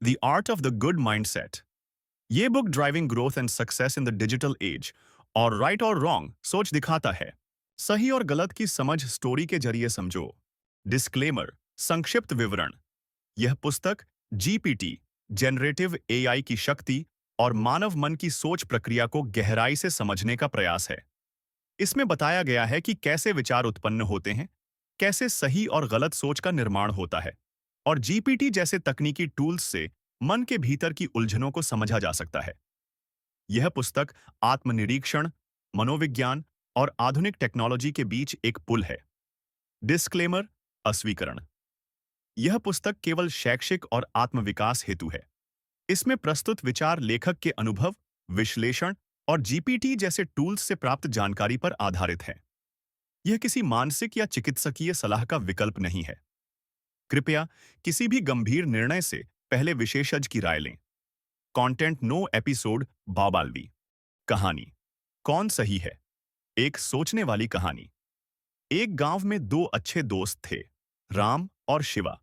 The art of the good mindset. ये book driving growth and success in the digital age और right और wrong सोच दिखाता है। सही और गलत की समझ स्टोरी के जरिए समझो। डिस्क्लेमर, संक्षिप्त विवरण। यह पुस्तक जीपीटी, जनरेटिव एआई की शक्ति और मानव मन की सोच प्रक्रिया को गहराई से समझने का प्रयास है। इसमें बताया गया है कि कैसे विचार उत्पन्न होते हैं, कैसे सही और गलत सोच का निर्माण होता है, और जीपीटी जैसे तकनीकी टूल्स से मन के भीतर की उलझनों को समझा जा सकता है। यह पुस्तक आत्मनिरीक्षण, मनोविज्ञान और आधुनिक टेक्नोलॉजी के बीच एक पुल है। डिस्क्लेमर, अस्वीकरण। यह पुस्तक केवल शैक्षिक और आत्मविकास हेतु है। इसमें प्रस्तुत विचार लेखक के अनुभव, विश्लेषण और जीपीटी जैसे टूल्स से प्राप्त जानकारी पर आधारित है। यह किसी मानसिक या चिकित्सकीय सलाह का विकल्प नहीं है। कृपया किसी भी गंभीर निर्णय से पहले विशेषज्ञ की राय लें। कंटेंट नो एपिसोड बाबालवी। कहानी। कौन सही है? एक सोचने वाली कहानी। एक गांव में दो अच्छे दोस्त थे, राम और शिवा।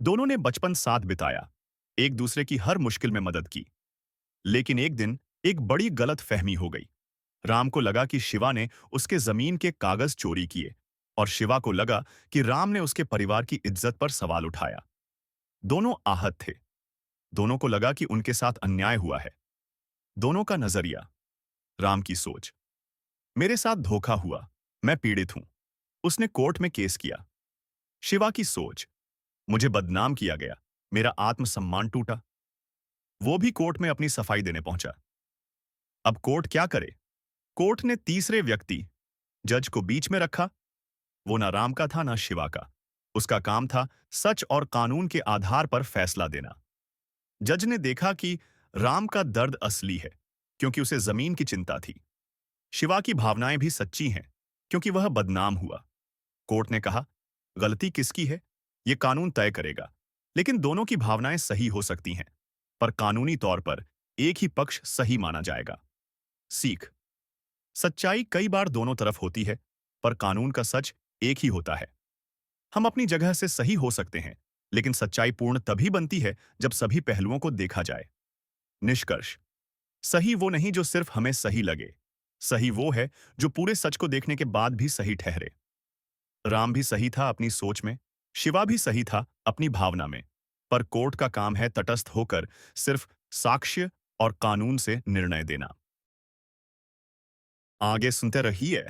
दोनों ने बचपन साथ बिताया, एक दूसरे की हर मुश्किल में मदद की। लेकिन एक दिन एक बड़ी गलत फहमी हो गई। राम को लगा कि शिवा ने उसके जमीन के कागज चोरी किए, और शिवा को लगा कि राम ने उसके परिवार की इज्जत पर सवाल उठाया। दोनों आहत थे। दोनों को लगा कि उनके साथ अन्याय हुआ है। दोनों का नजरिया। राम की सोच, मेरे साथ धोखा हुआ, मैं पीड़ित हूं। उसने कोर्ट में केस किया। शिवा की सोच, मुझे बदनाम किया गया, मेरा आत्मसम्मान टूटा। वो भी कोर्ट में अपनी सफाई देने पहुंचा। अब कोर्ट क्या करे? कोर्ट ने तीसरे व्यक्ति, जज को बीच में रखा। वो ना राम का था ना शिवा का। उसका काम था सच और कानून के आधार पर फैसला देना। जज ने देखा कि राम का दर्द असली है, क्योंकि उसे जमीन की चिंता थी। शिवा की भावनाएं भी सच्ची हैं, क्योंकि वह बदनाम हुआ। कोर्ट ने कहा, गलती किसकी है यह कानून तय करेगा, लेकिन दोनों की भावनाएं सही हो सकती हैं, पर कानूनी तौर पर एक ही पक्ष सही माना जाएगा। सीख, सच्चाई कई बार दोनों तरफ होती है, पर कानून का सच एक ही होता है। हम अपनी जगह से सही हो सकते हैं, लेकिन सच्चाई पूर्ण तभी बनती है जब सभी पहलुओं को देखा जाए। निष्कर्ष, सही वो नहीं जो सिर्फ हमें सही लगे। सही वो है जो पूरे सच को देखने के बाद भी सही ठहरे। राम भी सही था अपनी सोच में, शिवा भी सही था अपनी भावना में, पर कोर्ट का काम है तटस्थ होकर सिर्फ साक्ष्य और कानून से निर्णय देना। आगे सुनते रहिए।